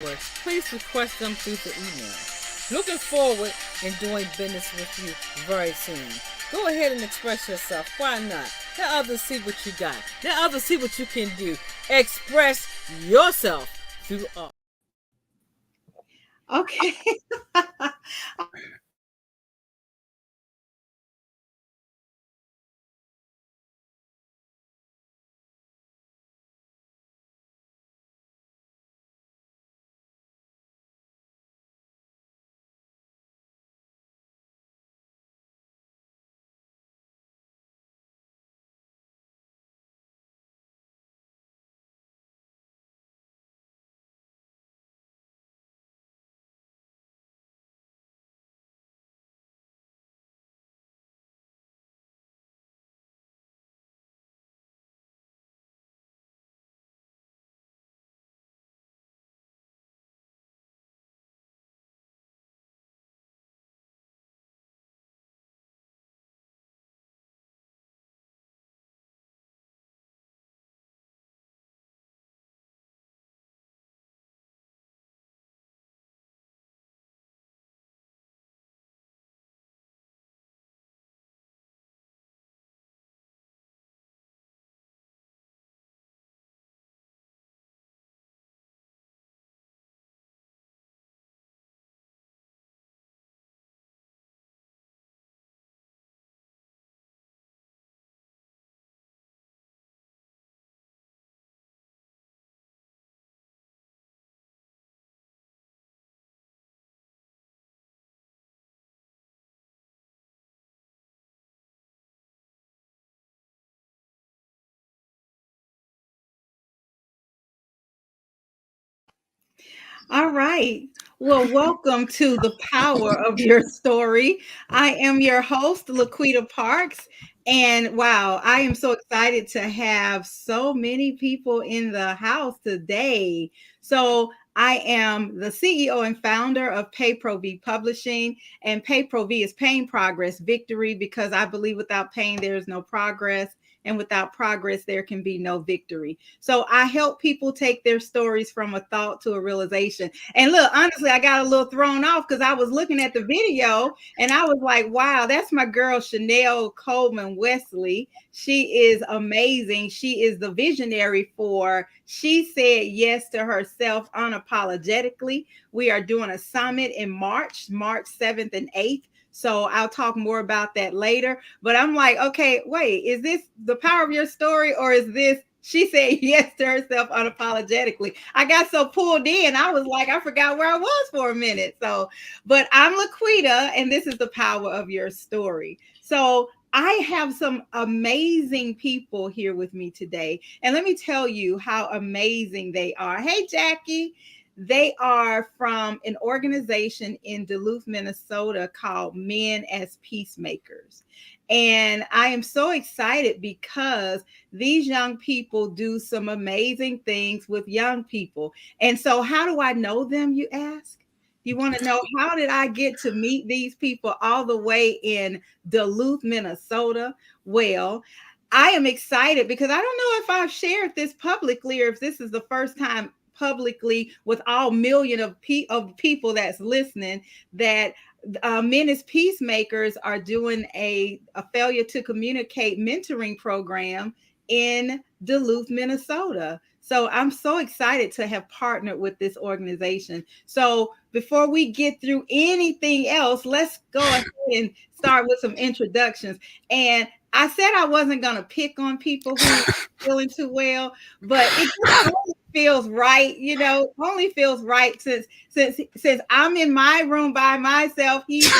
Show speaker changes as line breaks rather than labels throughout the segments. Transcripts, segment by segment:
please request them through the email. Looking forward in doing business with you very soon. Go ahead and express yourself. Why not? Let others see what you got. Let others see what you can do. Express yourself through art.
Okay. All right. Well, welcome to the power of your story. I am your host, LaQuita Parks. And wow, I am so excited to have so many people in the house today. So, I am the CEO and founder of PayProV Publishing, and PayProV is pain, progress, victory, because I believe without pain, there is no progress. And without progress, there can be no victory. So I help people take their stories from a thought to a realization. And look, honestly, I got a little thrown off because I was looking at the video and I was like, wow, that's my girl, Chanel Coleman Wesley. She is amazing. She is the visionary for She Said Yes to Herself Unapologetically. We are doing a summit in March 7th and 8th. So I'll talk more about that later. But I'm like, okay, wait, is this the power of your story or is this She Said Yes to Herself Unapologetically? I got so pulled in, I was like, I forgot where I was for a minute. So, but I'm LaQuita, and this is the power of your story. So I have some amazing people here with me today. And let me tell you how amazing they are. Hey, Jackie. They are from an organization in Duluth, Minnesota called Men as Peacemakers. And I am so excited because these young people do some amazing things with young people. And so, how do I know them, you ask? You want to know how did I get to meet these people all the way in Duluth, Minnesota? Well, I am excited because I don't know if I've shared this publicly or if this is the first time publicly with all million of people that's listening that Men as Peacemakers are doing a failure to communicate mentoring program in Duluth, Minnesota. So I'm so excited to have partnered with this organization. So before we get through anything else, let's go ahead and start with some introductions. And I said I wasn't going to pick on people who are feeling too well, but it just only feels right, only feels right since I'm in my room by myself, he's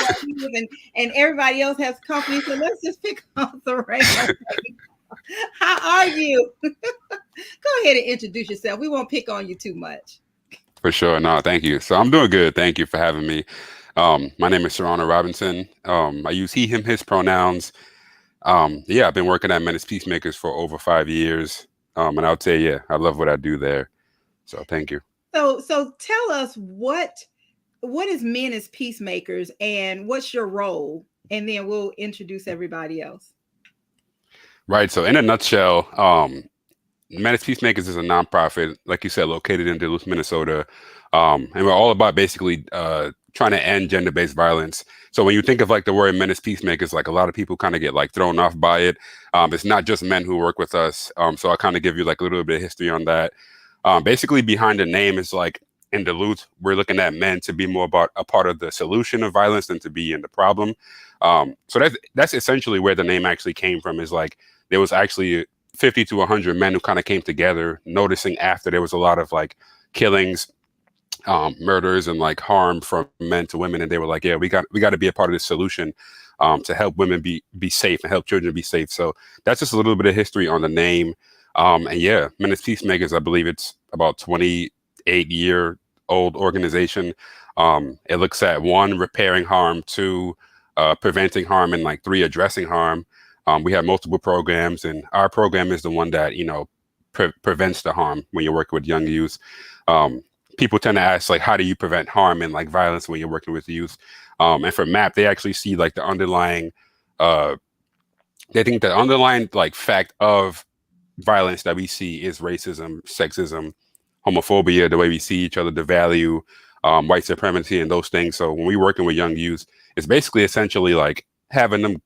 and everybody else has company. So let's just pick on the random. How are you? Go ahead and introduce yourself. We won't pick on you too much.
For sure. No, thank you. So I'm doing good. Thank you for having me. My name is Serrano Robinson. I use he, him, his pronouns. Yeah, I've been working at Menace Peacemakers for over 5 years. And I would say, yeah, I love what I do there. So thank you.
So tell us what is Men as Peacemakers and what's your role? And then we'll introduce everybody else.
Right. So in a nutshell, Menace Peacemakers is a nonprofit, like you said, located in Duluth, Minnesota. And we're all about basically trying to end gender-based violence. So when you think of like the word Menace Peacemakers, like a lot of people kind of get like thrown off by it. It's not just men who work with us. So I'll kind of give you like a little bit of history on that. Basically behind the name is like in Duluth, we're looking at men to be more about a part of the solution of violence than to be in the problem. So that's essentially where the name actually came from, is like there was actually 50 to 100 men who kind of came together, noticing after there was a lot of like killings, murders, and like harm from men to women, and they were like, yeah, we got to be a part of this solution, to help women be safe and help children be safe. So that's just a little bit of history on the name. And yeah, Menace Peacemakers, I believe it's about 28-year-old organization. It looks at 1, repairing harm, 2, preventing harm, and like 3, addressing harm. We have multiple programs, and our program is the one that, prevents the harm when you're working with young youth. People tend to ask, like, how do you prevent harm and like violence when you're working with youth? And for MAP, they actually see like the underlying, they think the underlying like fact of violence that we see is racism, sexism, homophobia, the way we see each other, the value, white supremacy, and those things. So when we're working with young youth, it's basically essentially like having them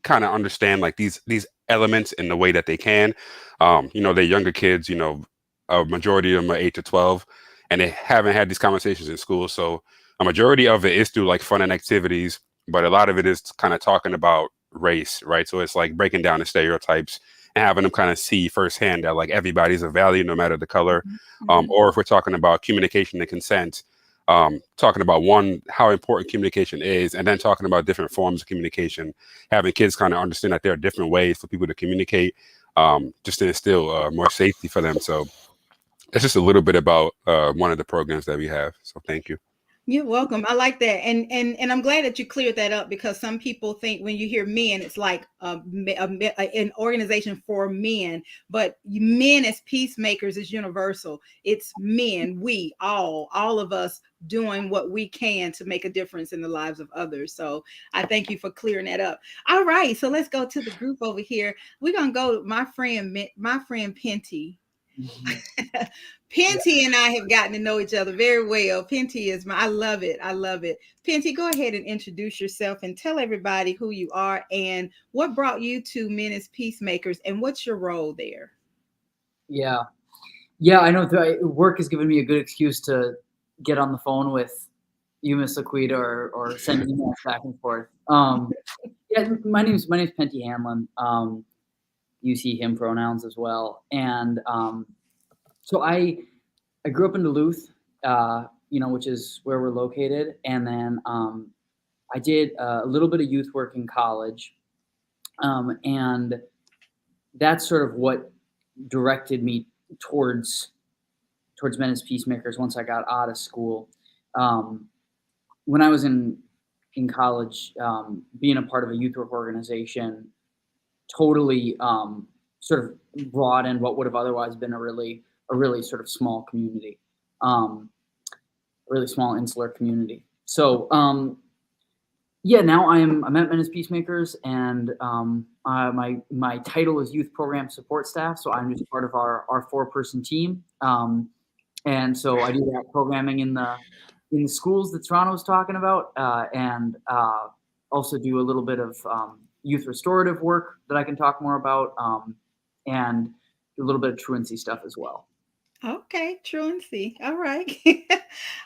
kind of understand like these elements in the way that they can. They're younger kids, a majority of them are 8 to 12, and they haven't had these conversations in school. So a majority of it is through like fun and activities, but a lot of it is kind of talking about race, right? So it's like breaking down the stereotypes and having them kind of see firsthand that like everybody's a value no matter the color. Or if we're talking about communication and consent, talking about how important communication is, and then talking about different forms of communication, having kids kind of understand that there are different ways for people to communicate, just to instill more safety for them. So that's just a little bit about one of the programs that we have. So thank you.
You're welcome. I like that, and I'm glad that you cleared that up, because some people think when you hear men, it's like an organization for men, but men as peacemakers is universal. It's men, we all of us doing what we can to make a difference in the lives of others. So I thank you for clearing that up. All right, so let's go to the group over here. We're gonna go my friend Penty. Penty and I have gotten to know each other very well. Penty I love it. I love it. Penty, go ahead and introduce yourself and tell everybody who you are and what brought you to Menace Peacemakers and what's your role there.
Yeah, I know work has given me a good excuse to get on the phone with you, Miss LaQuita, or send emails back and forth. Yeah, my name's Penty Hanlon. You see him pronouns as well, and so I grew up in Duluth, which is where we're located, and then I did a little bit of youth work in college, and that's sort of what directed me towards Menace Peacemakers once I got out of school. When I was in college, being a part of a youth work organization totally sort of broadened what would have otherwise been a really sort of small community, a really small insular community. So now I'm at Menace Peacemakers, and my title is Youth Program Support Staff. So I'm just part of our 4-person team, and so I do that programming in the schools that Toronto was talking about, and also do a little bit of youth restorative work that I can talk more about, and do a little bit of truancy stuff as well.
Okay, truancy. All right.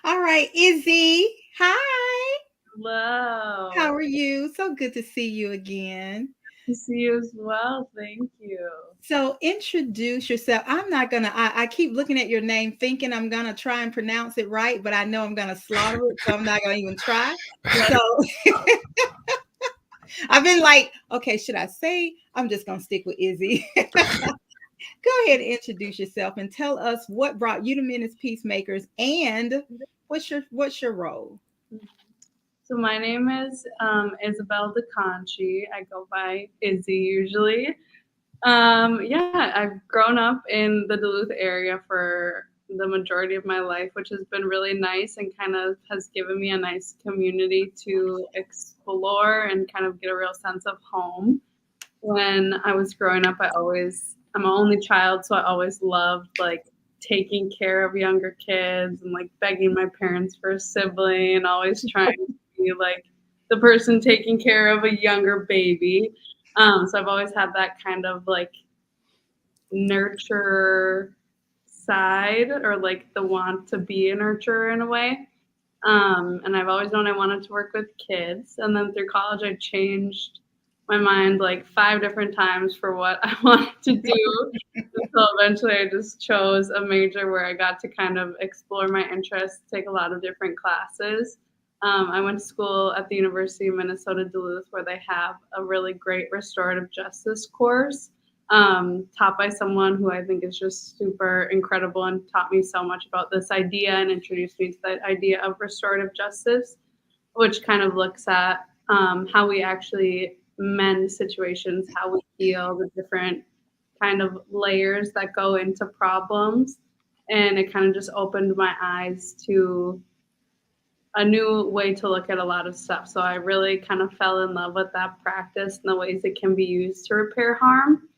All right, Izzy. Hi.
Hello.
How are you? So good to see you again.
To see you as well. Thank you.
So introduce yourself. I'm not going to, I keep looking at your name thinking I'm going to try and pronounce it right, but I know I'm going to slaughter it, so I'm not going to even try. So I've been like, okay, should I say? I'm just going to stick with Izzy. Go ahead and introduce yourself and tell us what brought you to Menace Peacemakers and what's your role?
So my name is Isabel DeConchi. I go by Izzy usually. I've grown up in the Duluth area for the majority of my life, which has been really nice and kind of has given me a nice community to explore and kind of get a real sense of home. When I was growing up, I always I'm an only child, so I always loved like taking care of younger kids and like begging my parents for a sibling and always trying to be like the person taking care of a younger baby. So I've always had that kind of like nurture side, or like the want to be a nurturer in a way. And I've always known I wanted to work with kids. And then through college, I changed my mind like 5 different times for what I wanted to do. So eventually, I just chose a major where I got to kind of explore my interests, take a lot of different classes. I went to school at the University of Minnesota Duluth, where they have a really great restorative justice course, taught by someone who I think is just super incredible and taught me so much about this idea and introduced me to the idea of restorative justice, which kind of looks at how we actually mend situations, how we heal, the different kind of layers that go into problems. And it kind of just opened my eyes to a new way to look at a lot of stuff. So I really kind of fell in love with that practice and the ways it can be used to repair harm.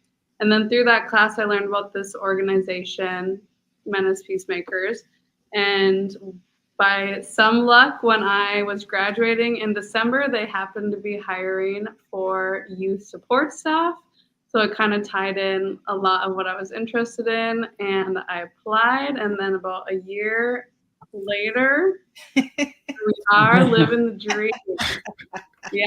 And then through that class, I learned about this organization, Men as Peacemakers. And by some luck, when I was graduating in December, they happened to be hiring for youth support staff. So it kind of tied in a lot of what I was interested in, and I applied. And then about a year later, we are living the dream. Yeah.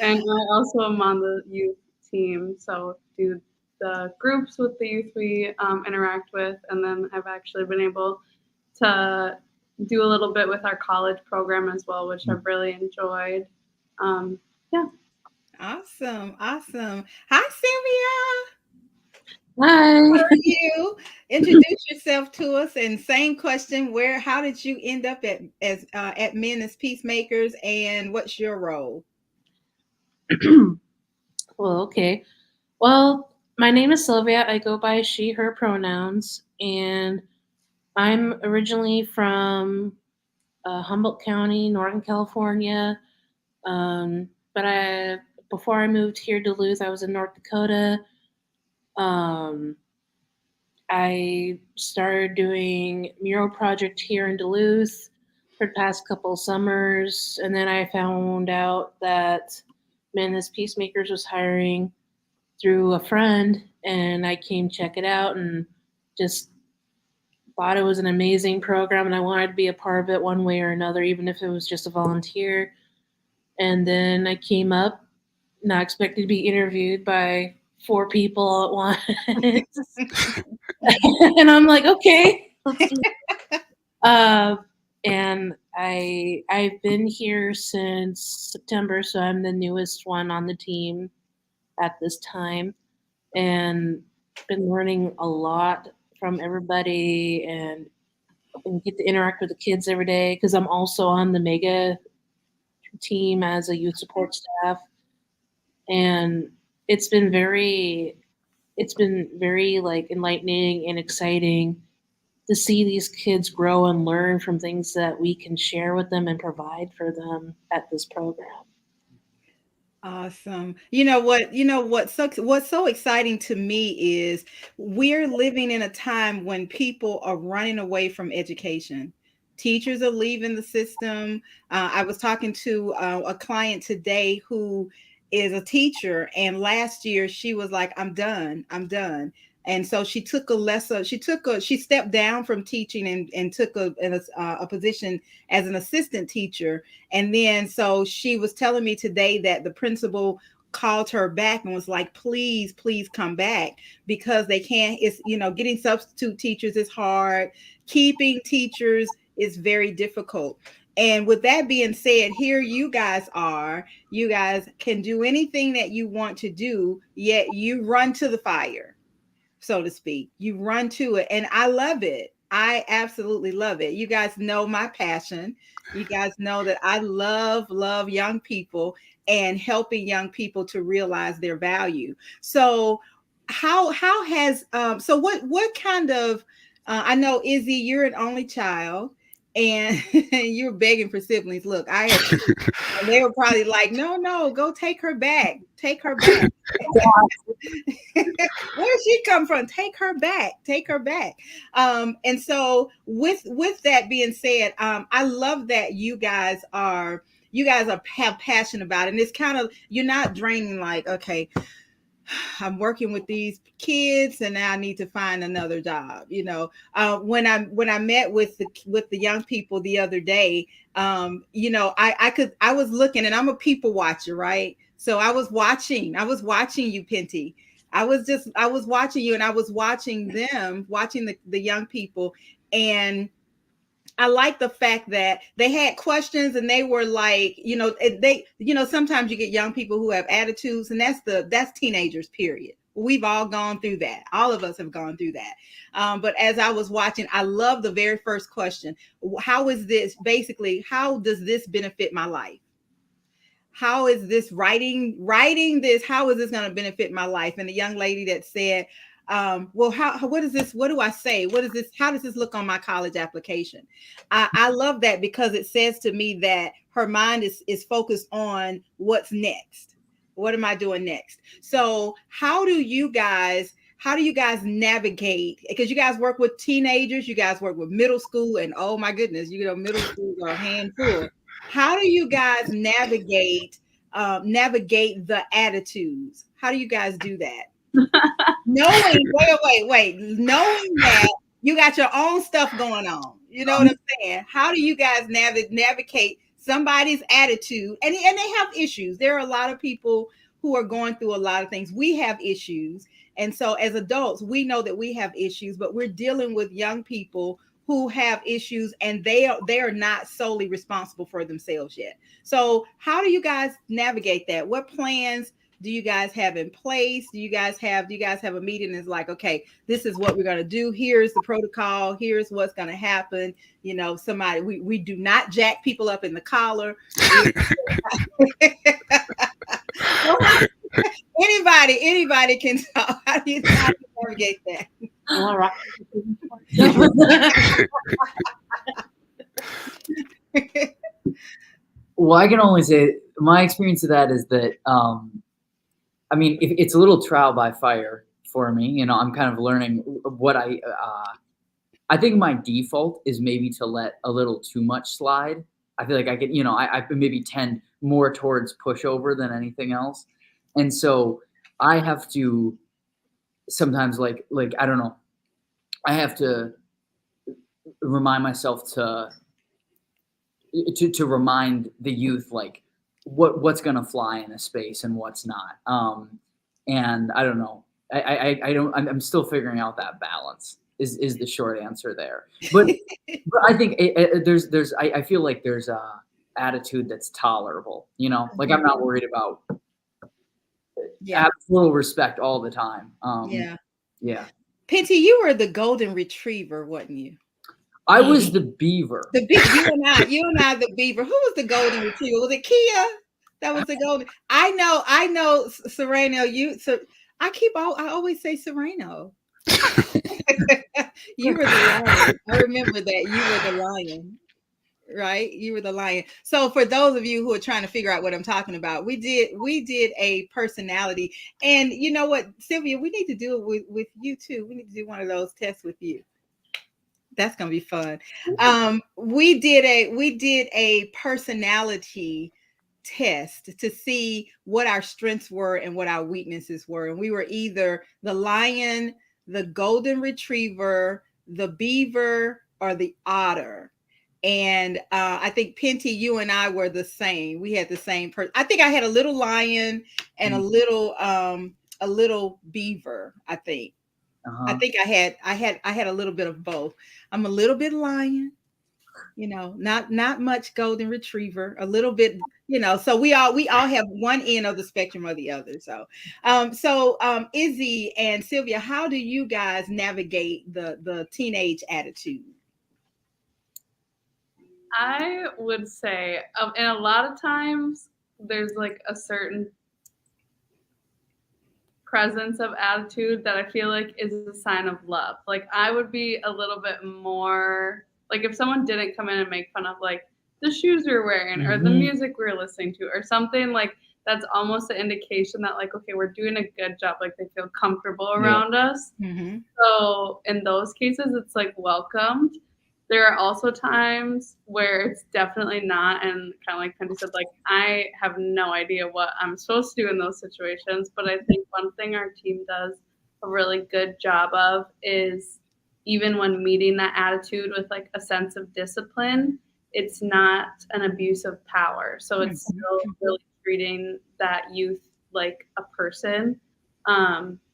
And I also am on the youth team, so do the groups with the youth we interact with, and then I've actually been able to do a little bit with our college program as well, which I've really enjoyed. Yeah.
Awesome. Awesome. Hi, Sylvia.
Hi.
How are you? Introduce yourself to us, and same question: how did you end up at Men as Peacemakers, and what's your role?
Well, okay. Well, my name is Sylvia. I go by she, her pronouns, and I'm originally from Humboldt County, Northern California. But before I moved here to Duluth, I was in North Dakota. I started doing mural project here in Duluth for the past couple summers, and then I found out that Men as Peacemakers was hiring through a friend, and I came check it out and just thought it was an amazing program, and I wanted to be a part of it one way or another, even if it was just a volunteer. And then I came up, not expected to be interviewed by 4 people at once. And I'm like, okay, let's do it. And I've been here since September, so I'm the newest one on the team at this time, and been learning a lot from everybody and get to interact with the kids every day, because I'm also on the mega team as a youth support staff. And it's been very like enlightening and exciting to see these kids grow and learn from things that we can share with them and provide for them at this program.
Awesome. What's so exciting to me is we're living in a time when people are running away from education. Teachers are leaving the system. I was talking to a client today who is a teacher, and last year she was like, I'm done. And so she took she stepped down from teaching and took a position as an assistant teacher. And then so she was telling me today that the principal called her back and was like, please come back, because they can't, getting substitute teachers is hard. Keeping teachers is very difficult. And with that being said, here you guys can do anything that you want to do, yet you run to the fire, so to speak. You run to it. And I love it. I absolutely love it. You guys know my passion. You guys know that I love young people and helping young people to realize their value. So how has so what kind of I know, Izzy, you're an only child, and you're begging for siblings. Look, I have, and they were probably like, no, go take her back. Take her back. Where she come from? Take her back. Take her back. And so with that being said, I love that you guys have passion about it. And it's kind of, you're not draining like, okay, I'm working with these kids and now I need to find another job. When I met with the young people the other day, I was looking, and I'm a people watcher, right? So I was watching you, Penty. I was watching you, and I was watching them, watching the young people. And I like the fact that they had questions, and they were like, sometimes you get young people who have attitudes, and that's teenagers, period. We've all gone through that. All of us have gone through that. But as I was watching, I love the very first question. How does this benefit my life? How is this writing this? How is this going to benefit my life? And the young lady that said, well, what is this? What do I say? What is this? How does this look on my college application? I love that, because it says to me that her mind is focused on what's next. What am I doing next? So how do you guys navigate? Because you guys work with teenagers, you guys work with middle school, and oh my goodness, middle schools are a handful. How do you guys navigate the attitudes? How do you guys do that? Knowing that you got your own stuff going on. You know what I'm saying? How do you guys navigate somebody's attitude? And they have issues. There are a lot of people who are going through a lot of things. We have issues. And so as adults, we know that we have issues, but we're dealing with young people who have issues, and they are not solely responsible for themselves yet. So how do you guys navigate that? What plans do you guys have in place? Do you guys have a meeting that's like, okay, this is what we're going to do. Here's the protocol. Here's what's going to happen. We do not jack people up in the collar. Anybody can talk. How do you navigate that?
All right.
Well, I can only say my experience of that is that, I mean, it's a little trial by fire for me. I'm kind of learning what I think my default is maybe to let a little too much slide. I feel like I can, I maybe tend more towards pushover than anything else. And so I have to sometimes like, I don't know, I have to remind myself to remind the youth, like what's going to fly in a space and what's not. And I don't know, I'm still figuring out that balance is the short answer there. But I think I feel like there's a attitude that's tolerable, like I'm not worried about absolute respect all the time. Yeah.
Penty, you were the golden retriever, wasn't you?
I was the beaver.
You and I, the beaver. Who was the golden retriever? Was it Kia? That was the golden. I know, Sereno. I always say Sereno. You were the lion. I remember that you were the lion, right? You were the lion. So for those of you who are trying to figure out what I'm talking about, we did a personality, and you know what, Sylvia, we need to do it with you too. We need to do one of those tests with you. That's gonna be fun. We did a personality test to see what our strengths were and what our weaknesses were, and we were either the lion, the golden retriever, the beaver, or the otter. And I think Penty, you and I were the same. We had the same person. I think I had a little lion and a little beaver. I think. I think I had a little bit of both. I'm a little bit lion, not much golden retriever, a little bit, so we all have one end of the spectrum or the other. So Izzy and Sylvia, how do you guys navigate the teenage attitude?
I would say, and a lot of times there's like a certain presence of attitude that I feel like is a sign of love. Like I would be a little bit more Like if someone didn't come in and make fun of like the shoes you're wearing or the music we're listening to or something, like that's almost an indication that like, okay, we're doing a good job. Like they feel comfortable around us.
Mm-hmm.
So in those cases, it's like welcomed. There are also times where it's definitely not, and kind of like Penny said, like I have no idea what I'm supposed to do in those situations. But I think one thing our team does a really good job of is even when meeting that attitude with like a sense of discipline, it's not an abuse of power. So it's still really treating that youth like a person,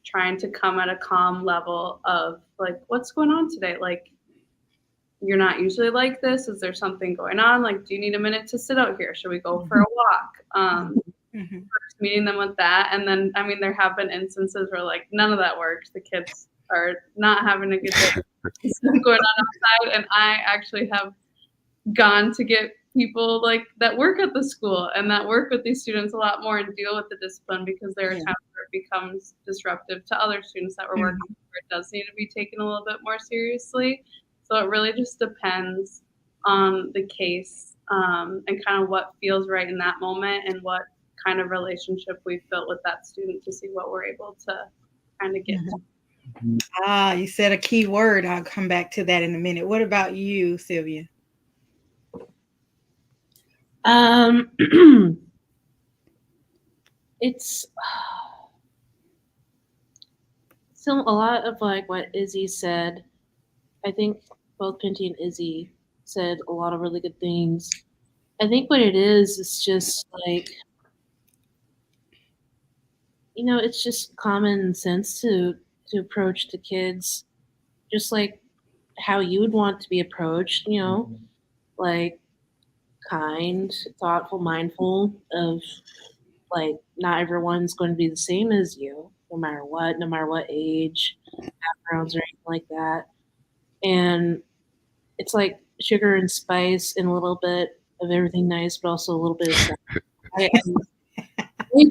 trying to come at a calm level of like, what's going on today? Like, you're not usually like this. Is there something going on? Like, do you need a minute to sit out here? Should we go for a walk? First meeting them with that. And then, I mean, there have been instances where like none of that works. The kids are not having a good day. Stuff going on outside. And I actually have gone to get people like that work at the school and that work with these students a lot more and deal with the discipline, because there are times where it becomes disruptive to other students that we're working with, where it does need to be taken a little bit more seriously. So it really just depends on the case, and kind of what feels right in that moment and what kind of relationship we've built with that student to see what we're able to kind of get to.
Ah, you said a key word. I'll come back to that in a minute. What about you, Sylvia?
It's still a lot of like what Izzy said. I think both Pinty and Izzy said a lot of really good things. I think what it is just like, it's just common sense to approach the kids just like how you would want to be approached, like kind, thoughtful, mindful of like not everyone's going to be the same as you, no matter what age, backgrounds or anything like that. And it's like sugar and spice and a little bit of everything nice, but also a little bit of stuff. I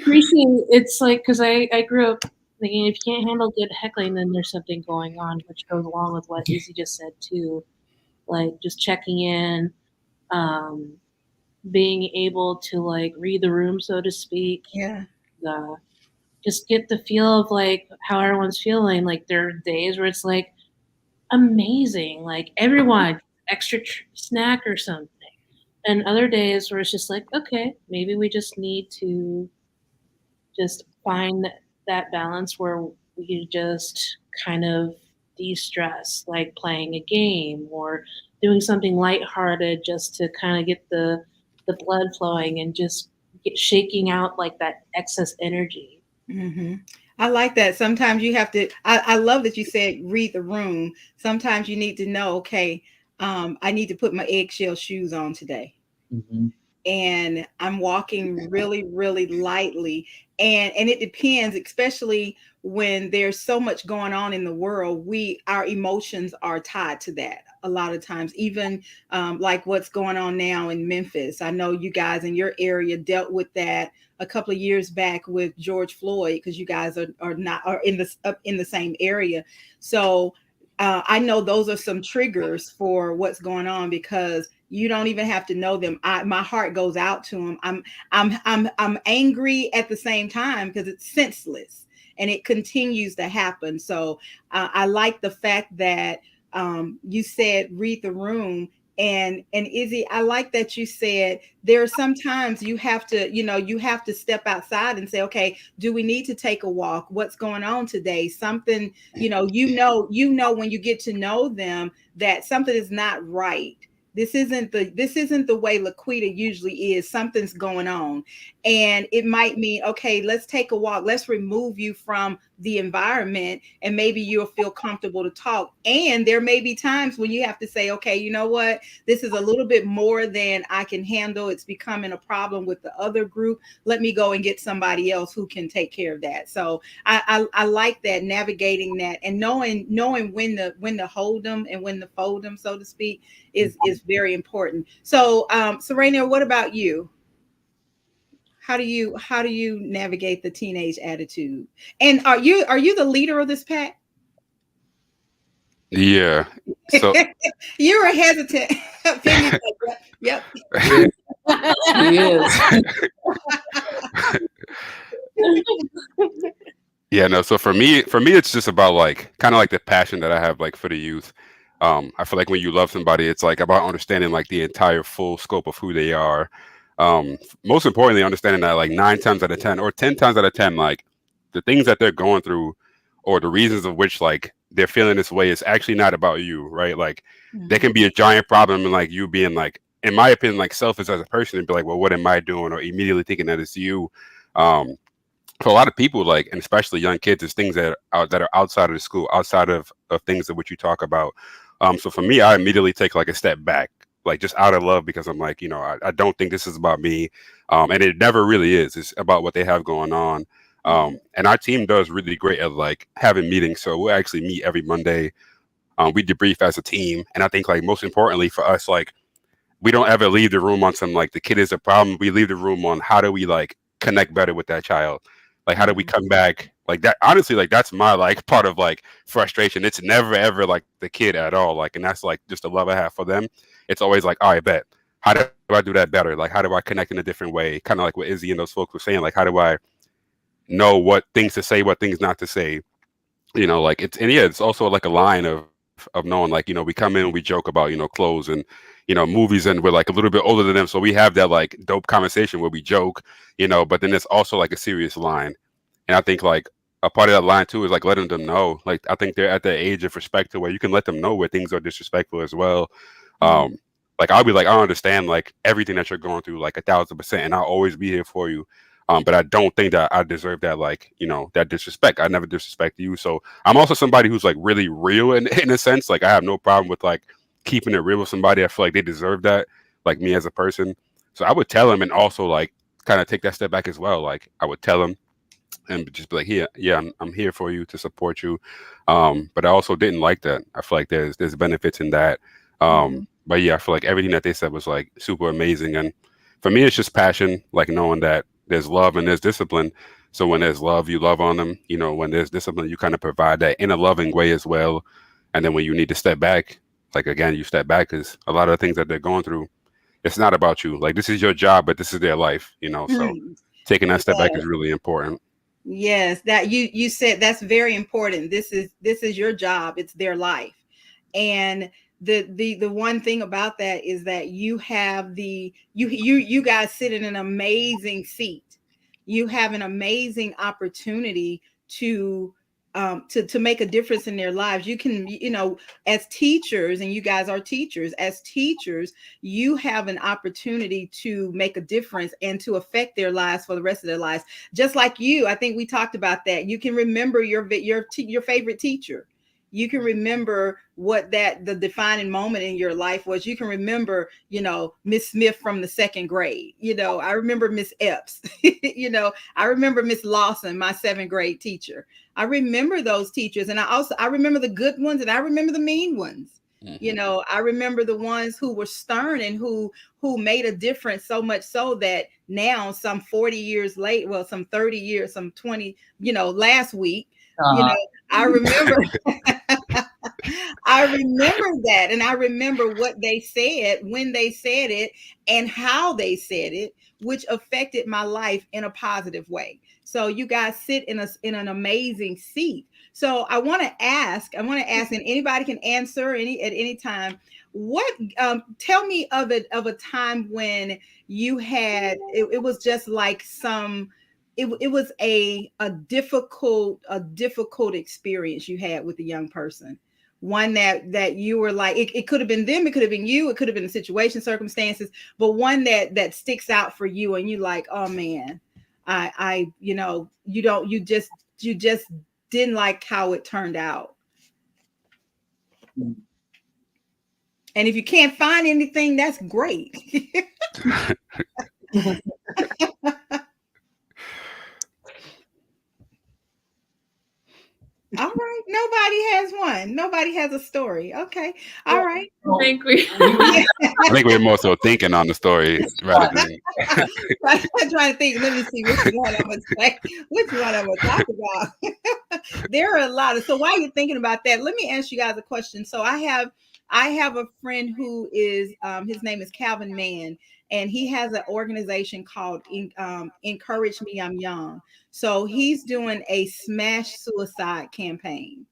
appreciate it's like because I grew up thinking if you can't handle good heckling, then there's something going on, which goes along with what Izzy just said too, like just checking in, um, being able to like read the room, so to speak.
Yeah.
Just get the feel of like how everyone's feeling. Like there are days where it's like amazing, like everyone extra snack or something, and other days where it's just like okay, maybe we just need to just find that balance where we can just kind of de-stress, like playing a game or doing something lighthearted just to kind of get the blood flowing and just get shaking out like that excess energy.
Mm-hmm. I like that. Sometimes you have to, I love that you said read the room. Sometimes you need to know, okay, I need to put my eggshell shoes on today. And I'm walking really, really lightly. And it depends, especially when there's so much going on in the world. Our emotions are tied to that a lot of times, even like what's going on now in Memphis. I know you guys in your area dealt with that a couple of years back with George Floyd, because you guys are in the same area. So I know those are some triggers for what's going on, because you don't even have to know them. My heart goes out to them. I'm angry at the same time because it's senseless and it continues to happen. So I like the fact that you said read the room. And Izzy, I like that you said there are sometimes you have to step outside and say, okay, do we need to take a walk? What's going on today? Something, when you get to know them that something is not right. This isn't the way LaQuita usually is. Something's going on. And it might mean, okay, let's take a walk. Let's remove you from the environment and maybe you'll feel comfortable to talk. And there may be times when you have to say, okay, you know what? This is a little bit more than I can handle. It's becoming a problem with the other group. Let me go and get somebody else who can take care of that. So I like that, navigating that and knowing when to hold them and when to fold them, so to speak, is very important. So Serena, what about you? How do you navigate the teenage attitude? And are you the leader of this pack?
Yeah. So
You were hesitant. Penny's like, yep.
He is.
yeah, no. So for me, it's just about like kind of like the passion that I have like for the youth. I feel like when you love somebody, it's like about understanding like the entire full scope of who they are. Most importantly, understanding that like 9 times out of 10 or 10 times out of 10, like the things that they're going through or the reasons of which like they're feeling this way is actually not about you, right? Like there can be a giant problem and like you being like, in my opinion, like selfish as a person and be like, well, what am I doing? Or immediately thinking that it's you. Um, for a lot of people, like, and especially young kids, it's things that are outside of the school, outside of things that which you talk about. So for me, I immediately take like a step back, like just out of love, because I'm like, I don't think this is about me, and it never really is. It's about what they have going on. And our team does really great at like having meetings. So we'll actually meet every Monday. We debrief as a team, and I think like most importantly for us, like we don't ever leave the room on some like the kid is a problem. We leave the room on how do we like connect better with that child? Like how do we come back? Like that honestly, like that's my like part of like frustration. It's never ever like the kid at all. Like and that's like just the love I have for them. It's always like, all right, bet. How do I do that better? Like how do I connect in a different way? Kind of like what Izzy and those folks were saying. Like how do I know what things to say, what things not to say? Like it's also like a line of knowing like, we come in and we joke about, clothes and, movies, and we're like a little bit older than them. So we have that like dope conversation where we joke, but then there's also like a serious line. And I think like a part of that line too is like letting them know, like, I think they're at the age of respect to where you can let them know where things are disrespectful as well. Like I'll be like, I understand like everything that you're going through, like 1,000%, and I'll always be here for you. But I don't think that I deserve that, like, that disrespect. I never disrespect you. So I'm also somebody who's like really real in a sense. Like I have no problem with like keeping it real with somebody. I feel like they deserve that, like me as a person. So I would tell them and also like kind of take that step back as well. Like I would tell them and just be like, yeah, I'm here for you to support you. But I also didn't like that. I feel like there's benefits in that. But yeah, I feel like everything that they said was like super amazing. And for me, it's just passion, like knowing that there's love and there's discipline. So when there's love, you love on them. When there's discipline, you kind of provide that in a loving way as well. And then when you need to step back, like again, you step back because a lot of the things that they're going through, it's not about you. Like this is your job, but this is their life, So taking that step back is really important.
Yes, that you said that's very important. This is your job. It's their life. And the one thing about that is that you have you guys sit in an amazing seat. You have an amazing opportunity to make a difference in their lives. You can, as teachers, and you guys are teachers, as teachers, you have an opportunity to make a difference and to affect their lives for the rest of their lives. Just like you, I think we talked about that. You can remember your favorite teacher. You can remember what the defining moment in your life was. You can remember, Miss Smith from the second grade. I remember Miss Epps. I remember Miss Lawson, my 7th grade teacher. I remember those teachers, and I remember the good ones, and I remember the mean ones. I remember the ones who were stern and who made a difference, so much so that now, some 40 years late, well, some 30 years, some 20, last week, I remember. I remember that, and I remember what they said, when they said it, and how they said it, which affected my life in a positive way. So you guys sit in an amazing seat. So I want to ask, and anybody can answer at any time. What tell me of a time when you had it was just like it was a difficult experience you had with a young person, one that you were like, it could have been them, it could have been you, it could have been the situation, circumstances, but one that sticks out for you and you like, oh man, you just didn't like how it turned out. And if you can't find anything, that's great. All right. Nobody has one. Nobody has a story. Okay. All
Well,
right.
I think we.
Yeah.
I think we're more so thinking on the story rather than.
I'm trying to think. Let me see which one I'm gonna say. Which one I'm gonna talk about. There are a lot of. So while you're thinking about that, let me ask you guys a question. So I have a friend who is his name is Calvin Mann, and he has an organization called Encourage Me I'm Young. So he's doing a smash suicide campaign.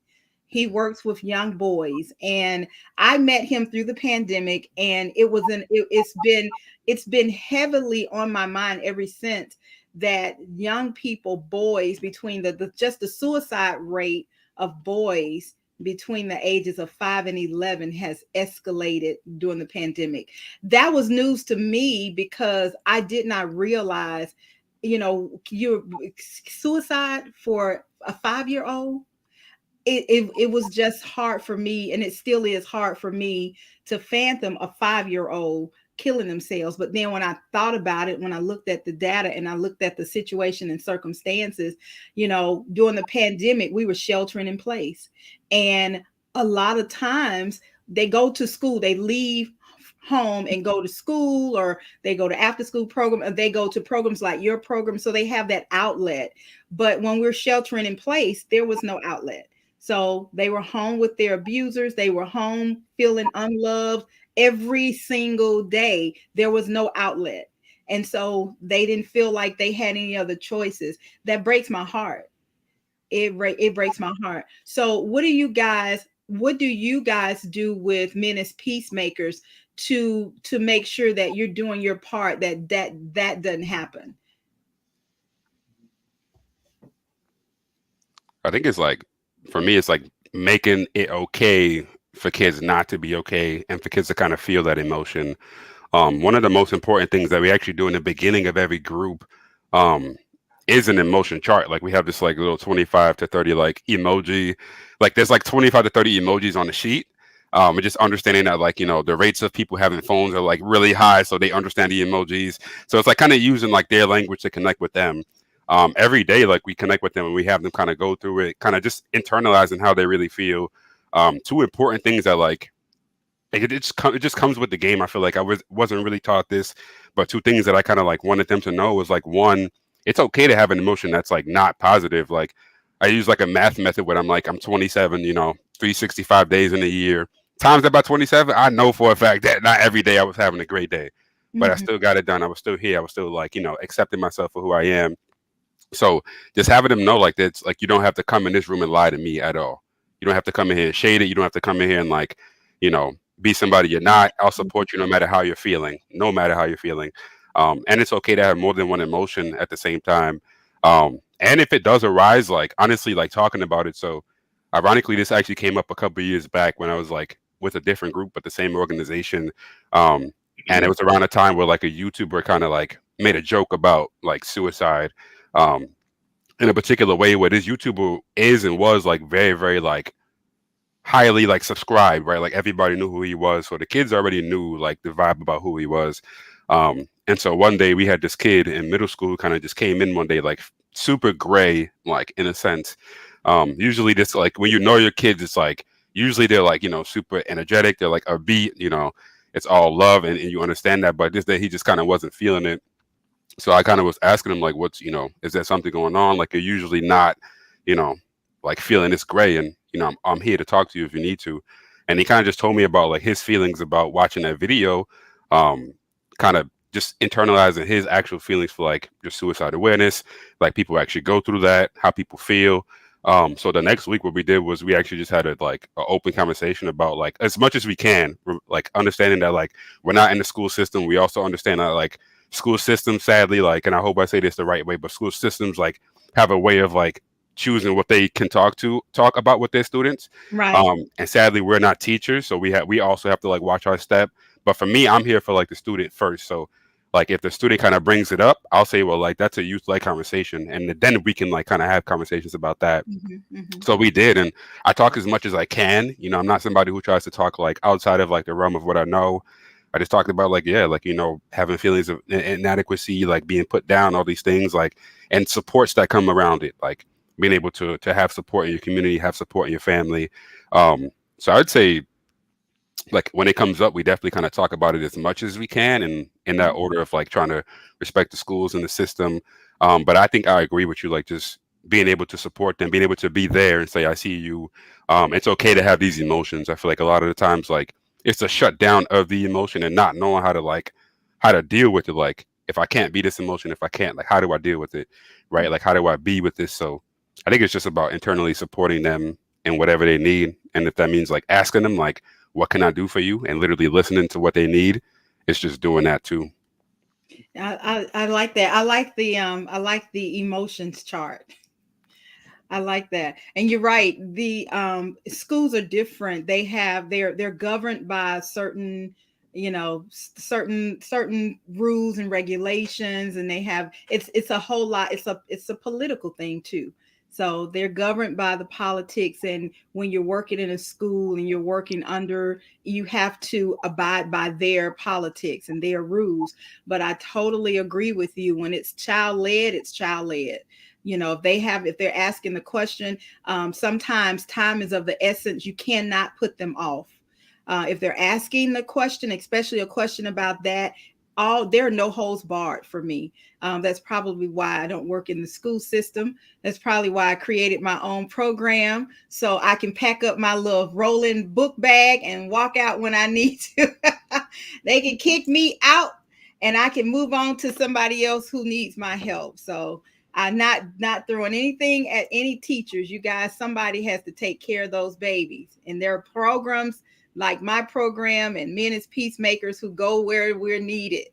He works with young boys, and I met him through the pandemic, and it's been heavily on my mind ever since, that young people, boys, between the suicide rate of boys between the ages of 5 and 11 has escalated during the pandemic. That was news to me because I did not realize, your suicide for a 5-year old, it was just hard for me, and it still is hard for me to fathom a 5-year old killing themselves. But then when I thought about it, when I looked at the data and I looked at the situation and circumstances, during the pandemic, we were sheltering in place. And a lot of times they go to school, they leave home and go to school, or they go to after school program, or they go to programs like your program, so they have that outlet. But when we're sheltering in place, there was no outlet. So they were home with their abusers. They were home feeling unloved every single day. There was no outlet. And so they didn't feel like they had any other choices. That breaks my heart. It breaks my heart. So what do you guys do with men as peacemakers to make sure that you're doing your part, that doesn't happen?
I think it's like, for me, it's like making it okay for kids not to be okay and for kids to kind of feel that emotion. One of the most important things that we actually do in the beginning of every group um, is an emotion chart. Like, we have this like little 25 to 30 like emoji, like there's like 25 to 30 emojis on the sheet. And just understanding that, like, the rates of people having phones are like really high, so they understand the emojis. So it's like kind of using like their language to connect with them. Every day, like, we connect with them and we have them kind of go through it, kind of just internalizing how they really feel. Two important things that it just comes with the game. I feel like wasn't really taught this, but two things that I kind of like wanted them to know was, like, one, it's okay to have an emotion that's like not positive. Like, I use like a math method where I'm 27, 365 days in a year. Times that by 27, I know for a fact that not every day I was having a great day, but I still got it done. I was still here. I was still like, accepting myself for who I am. So just having them know, like, that's like, you don't have to come in this room and lie to me at all. You don't have to come in here and shade it. You don't have to come in here and, like, be somebody you're not. I'll support you no matter how you're feeling, no matter how you're feeling. And it's okay to have more than one emotion at the same time. And if it does arise, like, honestly, like, talking about it. So ironically, this actually came up a couple of years back when I was like with a different group, but the same organization. And it was around a time where like a YouTuber kind of like made a joke about like suicide. Um, in a particular way, where this YouTuber is and was like very, very like highly like subscribed, right? Like, everybody knew who he was. So the kids already knew like the vibe about who he was. And so one day we had this kid in middle school who kind of just came in one day, like super gray, like, in a sense. Usually this, like, when you know your kids, it's like, usually they're like, super energetic. They're like upbeat, it's all love, and you understand that. But this day he just kind of wasn't feeling it. So I kind of was asking him, like, is there something going on? Like, you're usually not, you know, like, feeling this gray, and, I'm here to talk to you if you need to. And he kind of just told me about like his feelings about watching that video, um, kind of just internalizing his actual feelings for like just suicide awareness, like people actually go through that, how people feel. So the next week, what we did was we actually just had a like an open conversation about, like, as much as we can, like, understanding that, like, we're not in the school system. We also understand that, like, school systems, sadly, like, and I hope I say this the right way, but school systems like have a way of like choosing what they can talk about with their students.
Right.
And sadly, we're not teachers, so we also have to like watch our step. But for me, I'm here for like the student first. So like, if the student kind of brings it up, I'll say, well, like, that's a youth-led conversation, and then we can like kind of have conversations about that. So we did, and I talk as much as I can. I'm not somebody who tries to talk like outside of like the realm of what I know. I just talked about, like, yeah, like, having feelings of inadequacy, like being put down, all these things, like, and supports that come around it. Like, being able to have support in your community, have support in your family. So I'd say, like, when it comes up, we definitely kind of talk about it as much as we can, and in that order of like trying to respect the schools and the system. But I think I agree with you, like just being able to support them, being able to be there and say, I see you. It's okay to have these emotions. I feel like a lot of the times, like, it's a shutdown of the emotion and not knowing how to deal with it. Like, if I can't be this emotion, if I can't, like, how do I deal with it? Right? Like, how do I be with this? So I think it's just about internally supporting them in whatever they need. And if that means like asking them, like, what can I do for you? And literally listening to what they need. It's just doing that too.
I like that. I like the emotions chart. I like that. And you're right. The schools are different. They're governed by certain, certain rules and regulations, and it's a whole lot. It's a political thing too. So they're governed by the politics, and when you're working in a school and you're working under, you have to abide by their politics and their rules. But I totally agree with you. When it's child led, it's child led. If they're asking the question, sometimes time is of the essence. You cannot put them off. If they're asking the question, especially a question about that, there are no holds barred for me. That's probably why I don't work in the school system. That's probably why I created my own program, so I can pack up my little rolling book bag and walk out when I need to. They can kick me out and I can move on to somebody else who needs my help. So I'm not throwing anything at any teachers. You guys, somebody has to take care of those babies. And there are programs like my program and men as peacemakers who go where we're needed.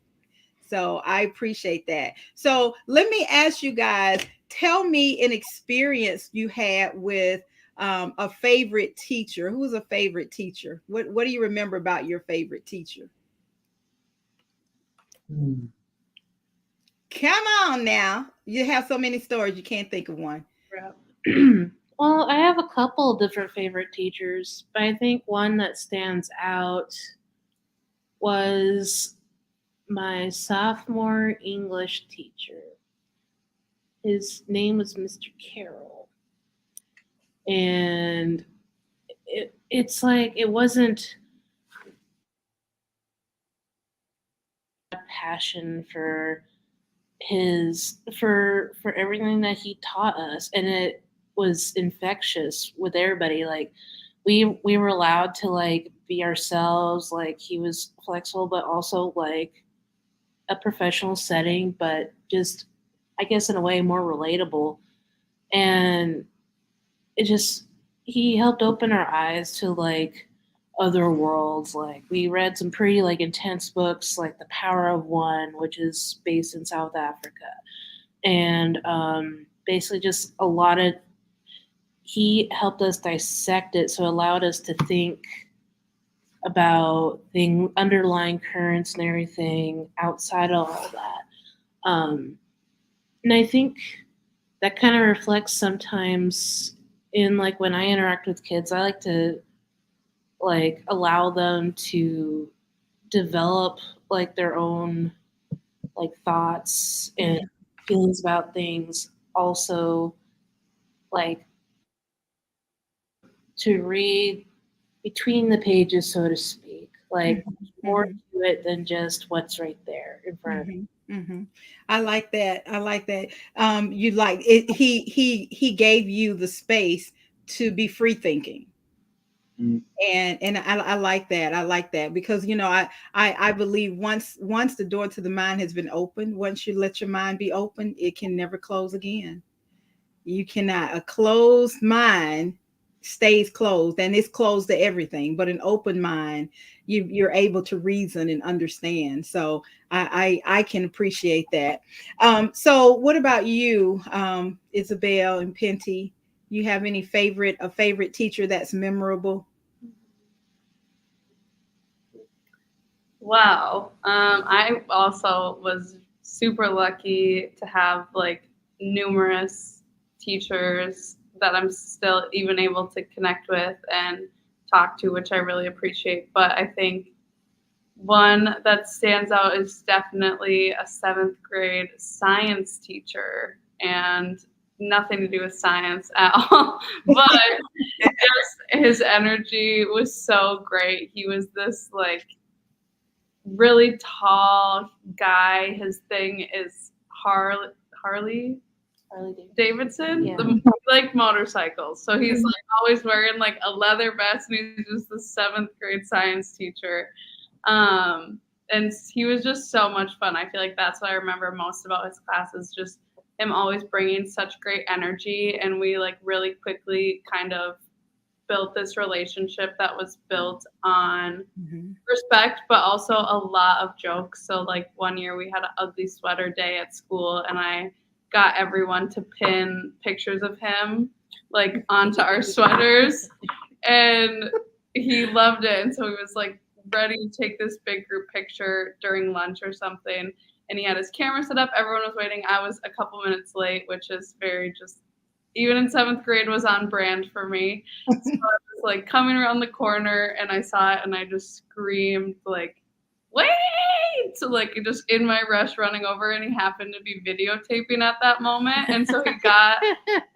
So I appreciate that. So let me ask you guys, tell me an experience you had with a favorite teacher. Who was a favorite teacher? What do you remember about your favorite teacher? Come on now. You have so many stories, you can't think of one.
Well, I have a couple different favorite teachers, but I think one that stands out was my sophomore English teacher. His name was Mr. Carroll. And it's like it wasn't a passion for for everything that he taught us, and it was infectious with everybody. Like we were allowed to like be ourselves. Like he was flexible but also like a professional setting, but just I guess in a way more relatable. And it just he helped open our eyes to like other worlds. Like we read some pretty like intense books like The Power of One, which is based in South Africa, and basically just a lot of he helped us dissect it, so it allowed us to think about the underlying currents and everything outside of all that. And I think that kind of reflects sometimes in like when I interact with kids, I like to like allow them to develop like their own like thoughts and feelings about things. Also, like to read between the pages, so to speak, like more to it than just what's right there in front of me.
I like that. I like that. You like it. He gave you the space to be free thinking. And I like that. I like that because I believe once the door to the mind has been opened, once you let your mind be open, it can never close again. You cannot. A closed mind stays closed, and it's closed to everything. But an open mind, you're able to reason and understand. So I can appreciate that. So what about you, Isabel and Penty? You have a favorite teacher that's memorable?
Wow. I also was super lucky to have like numerous teachers that I'm still even able to connect with and talk to, which I really appreciate. But I think one that stands out is definitely a 7th grade science teacher. And nothing to do with science at all. But his energy was so great. He was this like really tall guy. His thing is Harley Davidson.
Yeah.
He liked motorcycles, so he's like always wearing like a leather vest, and he's just the 7th grade science teacher. And he was just so much fun. I feel like that's what I remember most about his class is just him always bringing such great energy, and we like really quickly kind of built this relationship that was built on respect, but also a lot of jokes. So like one year we had an ugly sweater day at school, and I got everyone to pin pictures of him like onto our sweaters, and he loved it. And so he was like ready to take this big group picture during lunch or something, and he had his camera set up. Everyone was waiting. I was a couple minutes late, which is very just, even in 7th grade, was on brand for me. So I was like coming around the corner, and I saw it, and I just screamed like, wait! So like just in my rush running over, and he happened to be videotaping at that moment. And so he got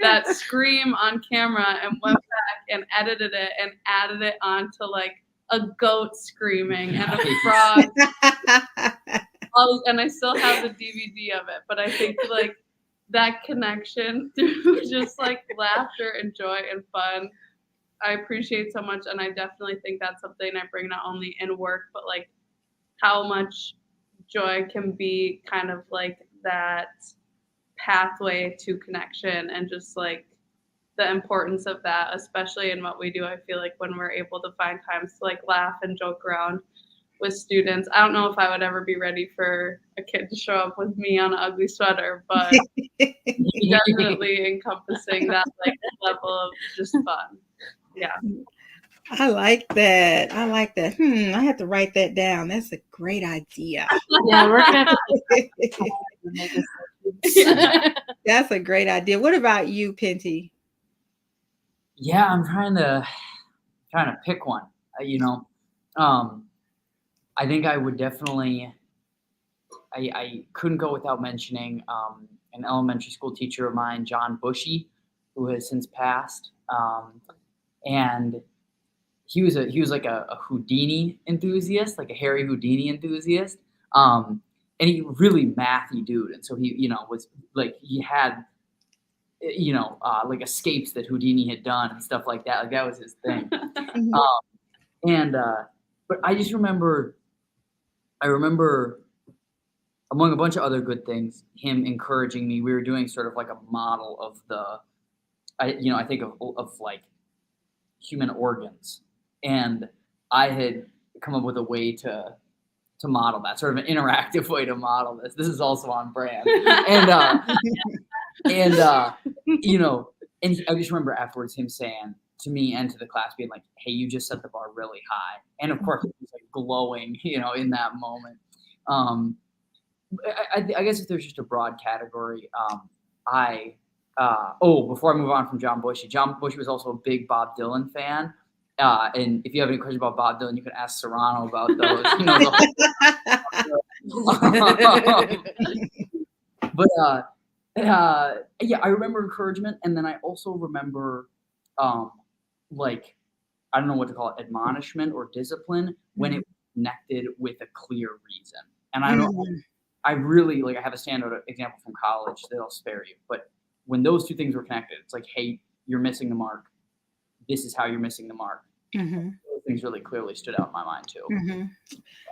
that scream on camera and went back and edited it and added it onto like a goat screaming and a frog. And I still have the DVD of it, but I think like that connection through just like laughter and joy and fun, I appreciate so much. And I definitely think that's something I bring not only in work, but like how much joy can be kind of like that pathway to connection, and just like the importance of that, especially in what we do. I feel like when we're able to find times to like laugh and joke around with students. I don't know if I would ever be ready for a kid to show up with me on an ugly sweater, but definitely encompassing that like level of just fun. Yeah.
I like that. I like that. I have to write that down. That's a great idea.
Yeah, we're gonna have to
That's a great idea. What about you, Penty?
Yeah, I'm trying to pick one. I think I would definitely. I couldn't go without mentioning an elementary school teacher of mine, John Bushy, who has since passed, and he was like a Houdini enthusiast, like a Harry Houdini enthusiast, and he really mathy dude, and so he was like he had like escapes that Houdini had done and stuff like that. Like that was his thing. But I just remember. I remember, among a bunch of other good things, him encouraging me. We were doing sort of like a model of I think of like human organs, and I had come up with a way to model that, sort of an interactive way to model this. This is also on brand, and I just remember afterwards him saying to me and to the class, being like, "Hey, you just set the bar really high." And of course, it was like glowing, in that moment. I guess if there's just a broad category, before I move on from John Bushy was also a big Bob Dylan fan. And if you have any questions about Bob Dylan, you can ask Serrano about those. I remember encouragement, and then I also remember, I don't know what to call it, admonishment or discipline, when it was connected with a clear reason. And I really I have a standout example from college that I'll spare you. But when those two things were connected, it's like, hey, you're missing the mark. This is how you're missing the mark. Those things really clearly stood out in my mind too.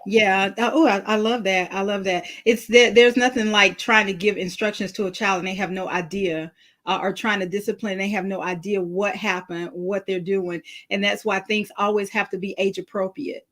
Yeah. Oh, I love that. I love that. It's that there's nothing like trying to give instructions to a child and they have no idea, or trying to discipline. They have no idea what happened, what they're doing. And that's why things always have to be age appropriate.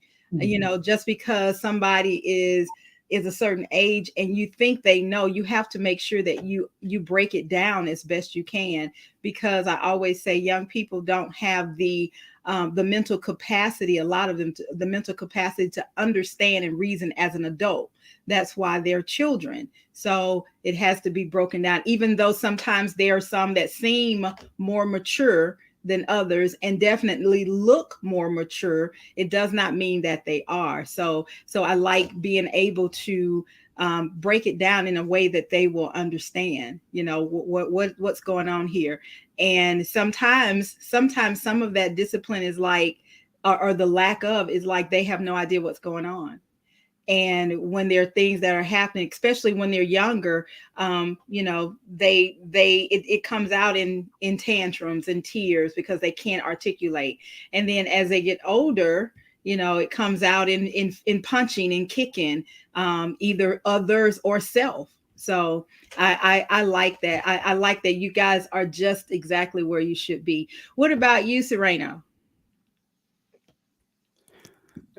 Just because somebody is a certain age and you think they know, you have to make sure that you break it down as best you can, because I always say young people don't have the mental capacity, a lot of them, the mental capacity to understand and reason as an adult. That's why they're children. So it has to be broken down, even though sometimes there are some that seem more mature than others and definitely look more mature, it does not mean that they are. So I like being able to break it down in a way that they will understand, what's going on here. And sometimes some of that discipline is like, or the lack of is like they have no idea what's going on. And when there are things that are happening, especially when they're younger, it comes out in tantrums and tears because they can't articulate. And then as they get older, it comes out in punching and kicking, either others or self. So I like that. I like that you guys are just exactly where you should be. What about you, Sereno?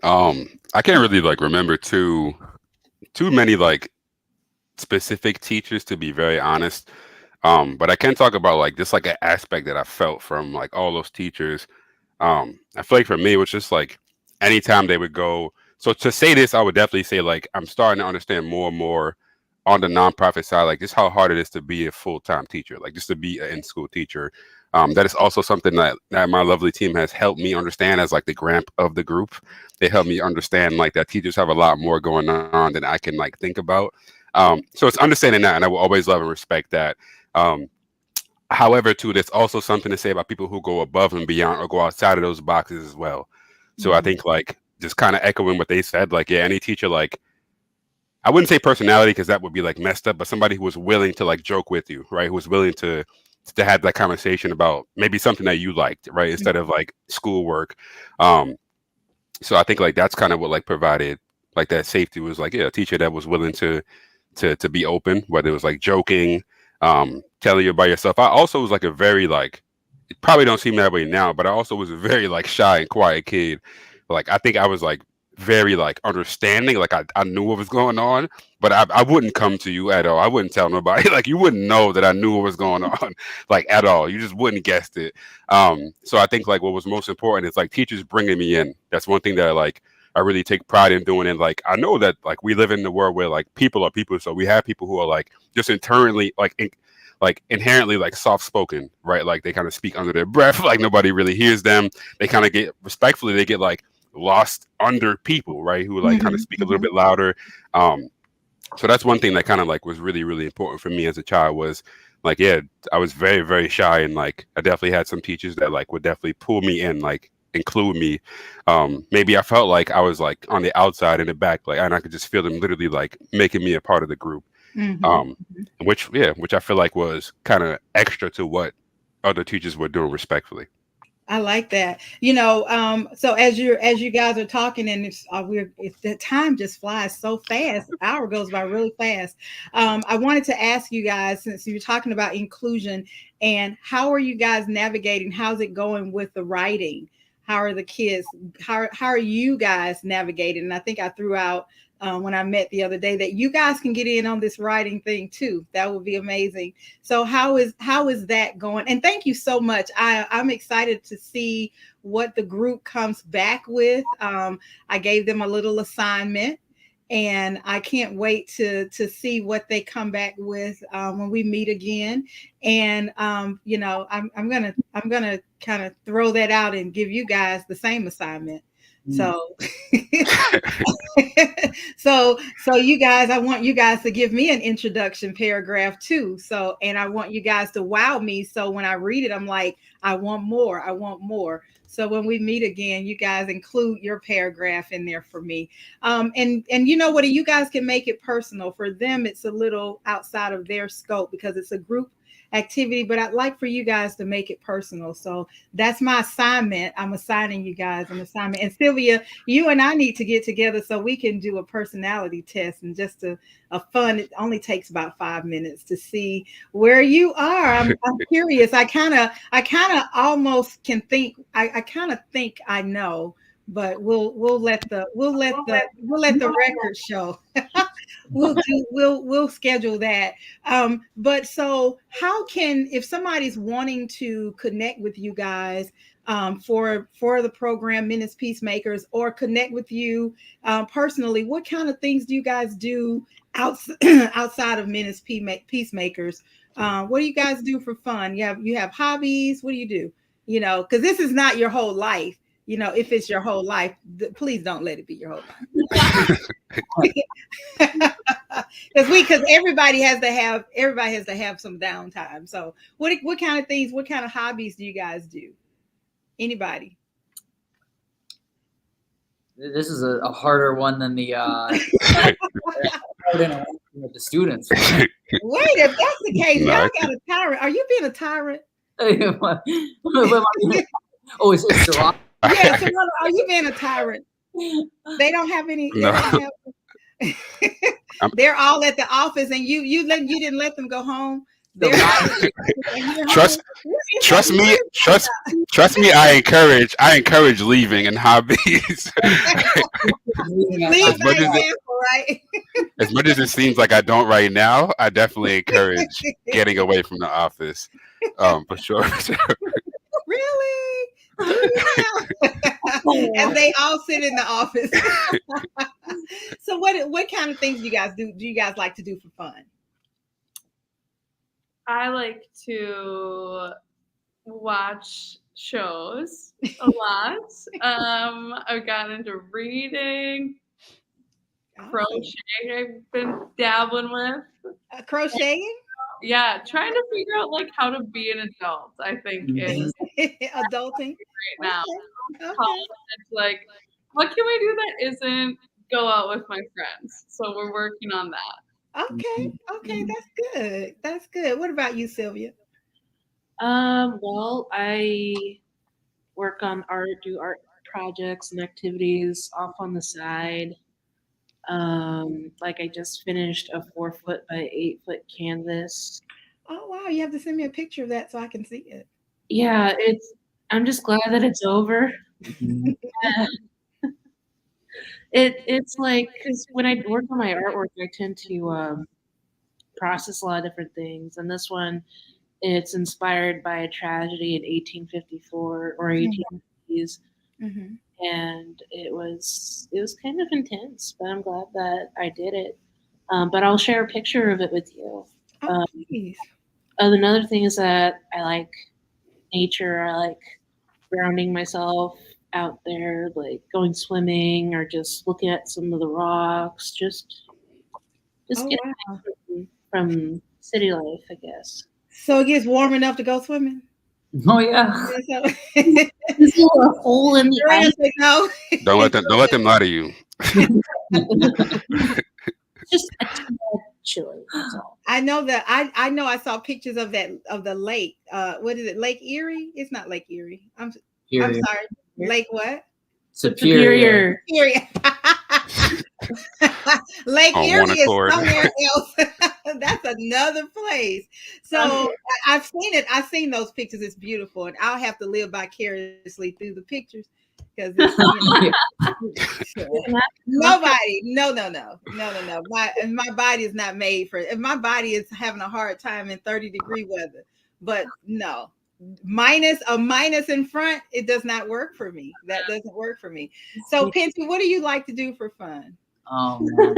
I can't really like remember too many like specific teachers, to be very honest. But I can talk about like just like an aspect that I felt from like all those teachers. I feel like for me, it was just like anytime they would go. So to say this, I would definitely say like I'm starting to understand more and more on the nonprofit side, like just how hard it is to be a full-time teacher, like just to be an in-school teacher. That is also something that my lovely team has helped me understand as like the gramp of the group. They helped me understand like that teachers have a lot more going on than I can like think about. So it's understanding that, and I will always love and respect that. However, too, there's also something to say about people who go above and beyond or go outside of those boxes as well. So I think like just kind of echoing what they said, like, yeah, any teacher, like, I wouldn't say personality because that would be like messed up, but somebody who was willing to like joke with you, right? Who was willing to have that conversation about maybe something that you liked, right? Instead of like schoolwork. Um, so I think like that's kind of what like provided like that safety, was like, yeah, a teacher that was willing to be open, whether it was like joking, telling you about yourself. I also was like a very like, it probably don't seem that way now, but I also was a very like shy and quiet kid. Like I think I was like very like understanding, like I knew what was going on, but I wouldn't come to you at all. I wouldn't tell nobody. Like you wouldn't know that I knew what was going on, like at all. You just wouldn't guess it. So I think like what was most important is like teachers bringing me in. That's one thing that I really take pride in doing. And like I know that like we live in the world where like people are people, so we have people who are like just internally like inherently like soft spoken, right? Like they kind of speak under their breath, like nobody really hears them. They kind of get respectfully, they get like lost under people, right? Who like kind of speak a little bit louder. So that's one thing that kind of like was really, really important for me as a child, was like, yeah, I was very, very shy, and like I definitely had some teachers that like would definitely pull me in, like include me. Maybe I felt like I was like on the outside in the back, like, and I could just feel them literally like making me a part of the group. Which I feel like was kind of extra to what other teachers were doing respectfully.
I like that. So as you guys are talking, and it's the time just flies so fast. An hour goes by really fast. I wanted to ask you guys, since you're talking about inclusion, and how are you guys navigating? How's it going with the writing? How are the kids? How are you guys navigating? And I think I threw out when I met the other day that you guys can get in on this writing thing too. That would be amazing. So how is that going? And thank you so much. I'm excited to see what the group comes back with. I gave them a little assignment, and I can't wait to see what they come back with when we meet again. And I'm gonna kind of throw that out and give you guys the same assignment. So so you guys, I want you guys to give me an introduction paragraph too. So, and I want you guys to wow me. So when I read it, I'm like, I want more. I want more. So when we meet again, you guys include your paragraph in there for me. And you know what? You guys can make it personal. For them, it's a little outside of their scope because it's a group activity, but I'd like for you guys to make it personal. So that's my assignment. I'm assigning you guys an assignment. And Sylvia, you and I need to get together so we can do a personality test, and just a fun. It only takes about 5 minutes to see where you are. I'm curious. I kind of almost can think. I kind of think I know, but we'll let the record show. We'll schedule that. But so how can, if somebody's wanting to connect with you guys for the program Menace Peacemakers, or connect with you personally, what kind of things do you guys do outside of Menace Peacemakers? What do you guys do for fun? You have hobbies? What do? because this is not your whole life. If it's your whole life, please don't let it be your whole life. Because everybody has to have some downtime. So what kind of things, what kind of hobbies do you guys do? Anybody?
This is a harder one than the with the students.
Wait, if that's the case, y'all got a tyrant. Are you being a tyrant?
Oh, it's Toronto.
Yeah, so are you being a tyrant? They don't have any.
No.
They're all at the office, and you didn't let them go home.
Trust me. I encourage leaving and hobbies. As much as it seems like I don't right now, I definitely encourage getting away from the office. For sure.
Really? And they all sit in the office. So what kind of things do you guys do? Do you guys like to do for fun?
I like to watch shows a lot. I've gotten into reading, crocheting. I've been dabbling with
crocheting.
Yeah, trying to figure out like how to be an adult. I think is
adulting
right now. Okay. It's like, what can we do that isn't go out with my friends? So we're working on that.
Okay, that's good. What about you, Sylvia?
Well, I work on do art projects and activities off on the side. Like I just finished a 4-foot by 8-foot canvas.
Oh wow, you have to send me a picture of that so I can see it.
Yeah, I'm just glad that it's over. It's like, because when I work on my artwork, I tend to process a lot of different things, and this one, it's inspired by a tragedy in 1854 or 1850s. Mm-hmm. And it was kind of intense, but I'm glad that I did it. But I'll share a picture of it with you. Another thing is that I like nature. I like grounding myself out there, like going swimming or just looking at some of the rocks. Just getting from city life, I guess.
So it gets warm enough to go swimming?
Oh yeah.
There's a hole in the ice.
No.
Don't let them lie to you.
Just a chilly. That's all.
I know that I saw pictures of the lake. What is it? Lake Erie? It's not Lake Erie. I'm sorry. Lake what?
Superior.
Lake Erie is somewhere else. That's another place. So I've seen it. I've seen those pictures. It's beautiful, and I'll have to live vicariously through the pictures because nobody. No. My body is not made for it. My body is having a hard time in 30-degree weather, but no. A minus in front, it does not work for me. That doesn't work for me. So, Pinty, what do you like to do for fun?
Oh man.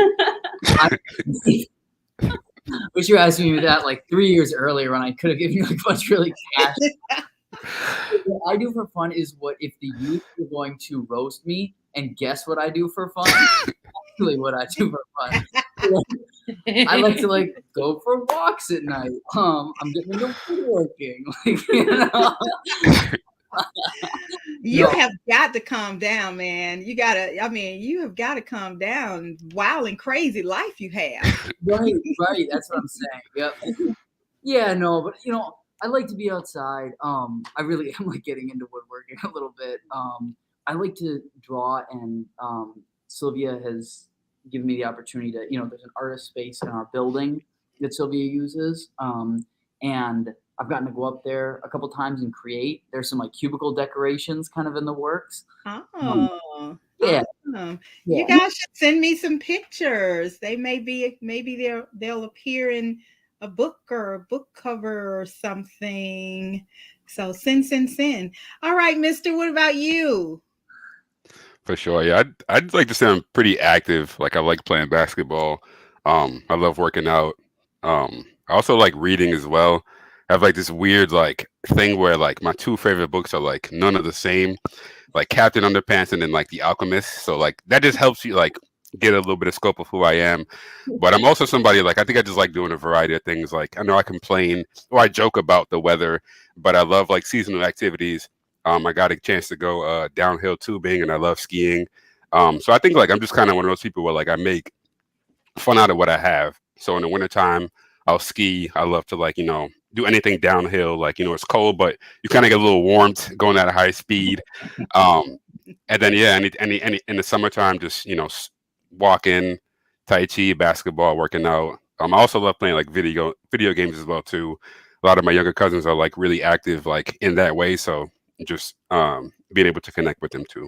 Wish you asked me that like 3 years earlier when I could have given you like what's really cash. What I do for fun is what if the youth are going to roast me and guess what I do for fun? Actually, what I do for fun. I like to like go for walks at night. I'm getting into woodworking.
You have got to calm down, man. You have got to calm down. Wild and crazy life you have.
Right. That's what I'm saying. Yep. Yeah, no, but I like to be outside. I really am like getting into woodworking a little bit. I like to draw, and Sylvia has given me the opportunity to, there's an artist space in our building that Sylvia uses. And I've gotten to go up there a couple times and create. There's some like cubicle decorations kind of in the works.
Oh,
yeah.
Awesome. Yeah. You guys should send me some pictures. They maybe they'll appear in a book or a book cover or something. So send. All right, mister, what about you?
For sure. Yeah, I'd like to say I'm pretty active. Like I like playing basketball. I love working out. I also like reading as well. have like this weird like thing where like my two favorite books are like none of the same, like Captain Underpants and then like The Alchemist. So like that just helps you like get a little bit of scope of who I am. But I'm also somebody like I think I just like doing a variety of things. Like I know I complain or I joke about the weather, but I love like seasonal activities. I got a chance to go downhill tubing and I love skiing. So I think like I'm just kind of one of those people where like I make fun out of what I have. So in the wintertime, I'll ski. I love to like, do anything downhill. Like, it's cold, but you kind of get a little warmth going at a high speed. Um, and then yeah, any in the summertime, just walking, tai chi, basketball, working out. I also love playing like video games as well too. A lot of my younger cousins are like really active like in that way. So just being able to connect with them too.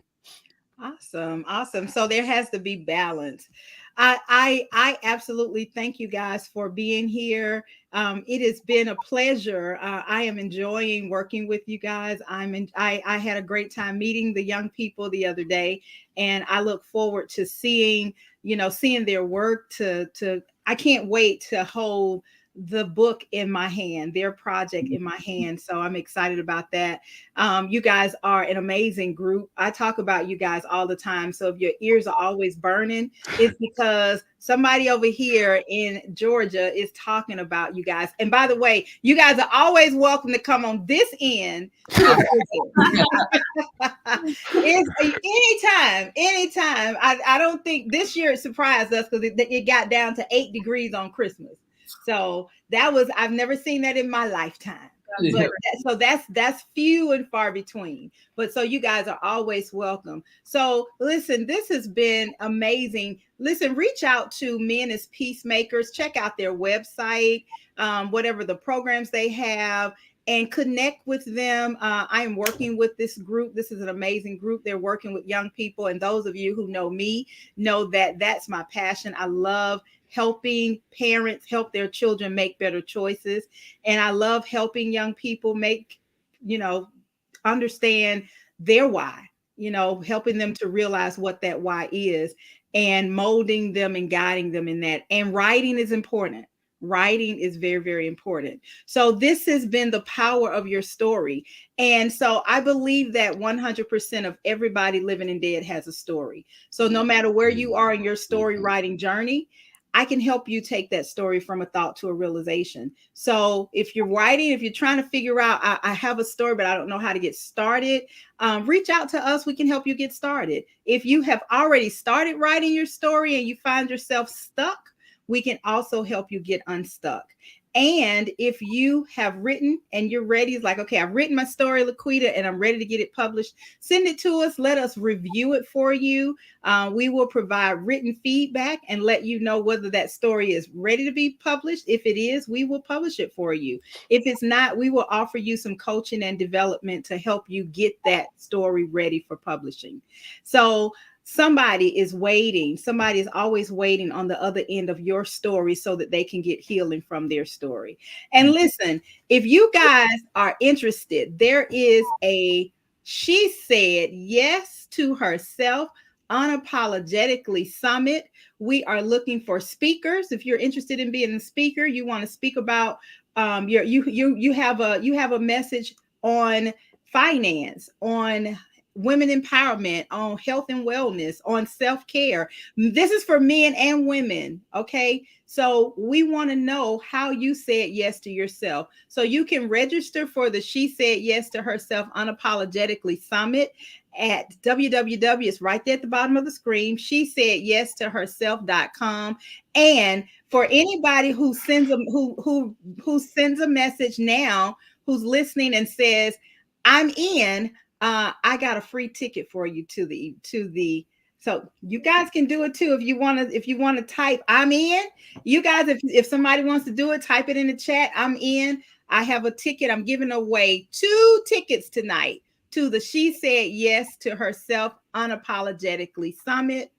Awesome. So there has to be balance. I absolutely thank you guys for being here. It has been a pleasure. I am enjoying working with you guys. I had a great time meeting the young people the other day, and I look forward to seeing their work. I can't wait to hold the book in my hand, their project in my hand. So I'm excited about that. You guys are an amazing group. I talk about you guys all the time. So if your ears are always burning, it's because somebody over here in Georgia is talking about you guys. And by the way, you guys are always welcome to come on this end. Anytime. I don't think this year it surprised us because it got down to 8 degrees on Christmas. So I've never seen that in my lifetime. But that's few and far between. But so you guys are always welcome. So listen, this has been amazing. Listen, reach out to Men as Peacemakers. Check out their website, whatever the programs they have, and connect with them. I am working with this group. This is an amazing group. They're working with young people. And those of you who know me know that that's my passion. I love helping parents help their children make better choices. And I love helping young people understand their why, helping them to realize what that why is and molding them and guiding them in that. And writing is important. Writing is very, very important. So this has been the power of your story. And so I believe that 100% of everybody living and dead has a story. So no matter where you are in your story writing journey, I can help you take that story from a thought to a realization. So if you're writing, if you're trying to figure out, I have a story, but I don't know how to get started, reach out to us. We can help you get started. If you have already started writing your story and you find yourself stuck, we can also help you get unstuck. And if you have written and you're ready, it's like, okay, I've written my story, LaQuita, and I'm ready to get it published. Send it to us. Let us review it for you. We will provide written feedback and let you know whether that story is ready to be published. If it is, we will publish it for you. If it's not, we will offer you some coaching and development to help you get that story ready for publishing. So somebody is waiting. Somebody is always waiting on the other end of your story so that they can get healing from their story. And listen, if you guys are interested, there is She Said Yes to Herself Unapologetically Summit. We are looking for speakers. If you're interested in being a speaker, you want to speak about you have a message on finance, on women empowerment, on health and wellness, on self-care. This is for men and women. Okay. So we want to know how you said yes to yourself. So you can register for the She Said Yes to Herself Unapologetically Summit at www. It's right there at the bottom of the screen. She said yes to herself.com. And for anybody who sends a message now, who's listening and says, I'm in, I got a free ticket for you to the so you guys can do it too if you want to type I'm in. You guys, if somebody wants to do it, type it in the chat. I'm in. I have a ticket. I'm giving away 2 tickets tonight to the She Said Yes to Herself Unapologetically Summit.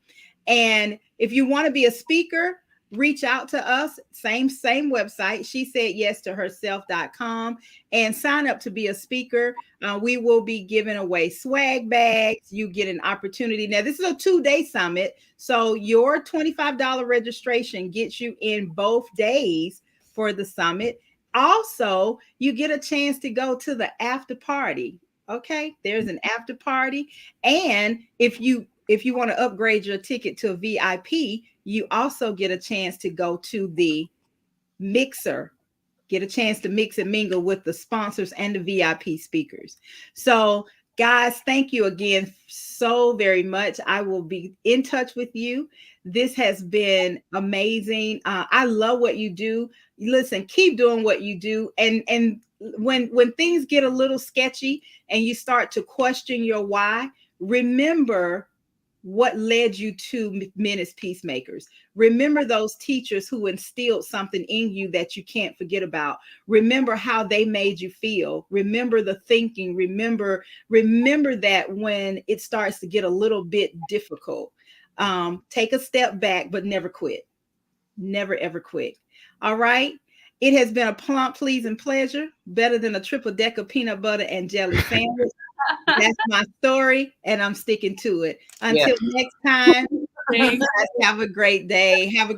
And if you want to be a speaker, reach out to us. Same website, she said yes to herself.com, and sign up to be a speaker. We will be giving away swag bags. You get an opportunity. Now, this is a 2-day summit, so your $25 registration gets you in both days for the summit. also, you get a chance to go to the after party. Okay, there's an after party, and if you want to upgrade your ticket to a VIP, you also get a chance to go to the mixer, get a chance to mix and mingle with the sponsors and the VIP speakers. So, guys, thank you again so very much. I will be in touch with you. This has been amazing. I love what you do. Listen, keep doing what you do. And when things get a little sketchy and you start to question your why, remember what led you to men as peacemakers. Remember those teachers who instilled something in you that you can't forget about. Remember how they made you feel. Remember the thinking. Remember that when it starts to get a little bit difficult, take a step back, but never quit. Never, ever quit. All right. It has been a plump, pleasing pleasure. Better than a triple decker peanut butter and jelly sandwich. That's my story, and I'm sticking to it. Until next time, guys, have a great day. Have a